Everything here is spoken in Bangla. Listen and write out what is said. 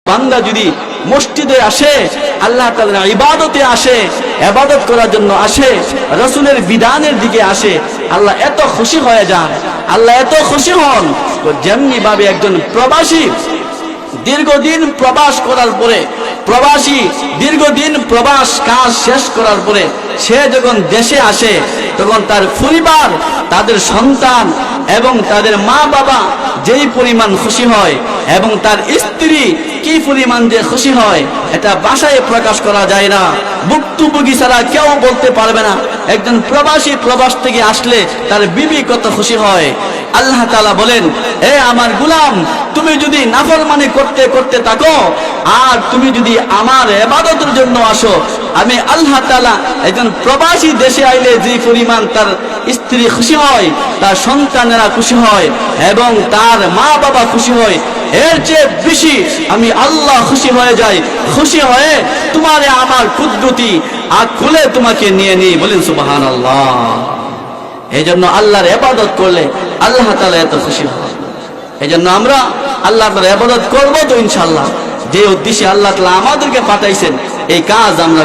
বান্দা যদি মসজিদে আসে, আল্লাহ তাআলার ইবাদতে আসে, ইবাদত করার জন্য আসে, রাসূলের বিধানের দিকে আসে, আল্লাহ এত খুশি হয়ে যান, আল্লাহ এত খুশি হন। তো যেমনি ভাবে একজন প্রবাসী দীর্ঘদিন প্রবাস করার পরে, প্রবাসী দীর্ঘদিন প্রবাস কাজ শেষ করার পরে সে যখন দেশে আসে, তখন তার পরিবার, তাদের সন্তান এবং তাদের মা বাবা যেই পরিমাণ খুশি হয় এবং তার স্ত্রী কি পরিমাণ যে খুশি হয়, এটা ভাষায় প্রকাশ করা যায় না, ভুক্তভোগী ছাড়া কেউ বলতে পারবে না। একজন প্রবাসী প্রবাস থেকে আসলে তার বিবি কত খুশি হয়। আল্লাহ তাআলা বলেন, এ আমার গোলাম, তুমি যদি নাফরমানি করতে করতে থাকো আর তুমি যদি আমার ইবাদতের জন্য আসো, আমি আল্লাহ তাআলা একজন প্রবাসী দেশে আইলে যে পরিমাণ তার স্ত্রী খুশি হয়, তার সন্তানেরা খুশি হয় এবং তার মা বাবা খুশি হয়, এর চেয়ে বেশি আমি আল্লাহ খুশি হয়ে যাই। খুশি হয়ে তোমারে আমার কুদরতি আর খুলে তোমাকে নিয়ে নিই। বলেন সুবহানাল্লাহ। এই জন্য আল্লাহর ইবাদত করলে আল্লাহ তাআলা এত খুশি হয়। এই জন্য আমরা আল্লাহ তাআলার ইবাদত করবো তো ইনশাআল্লাহ, যে উদ্দেশ্যে আল্লাহ তাআলা আমাদেরকে পাঠাইছেন এই কাজ আমরা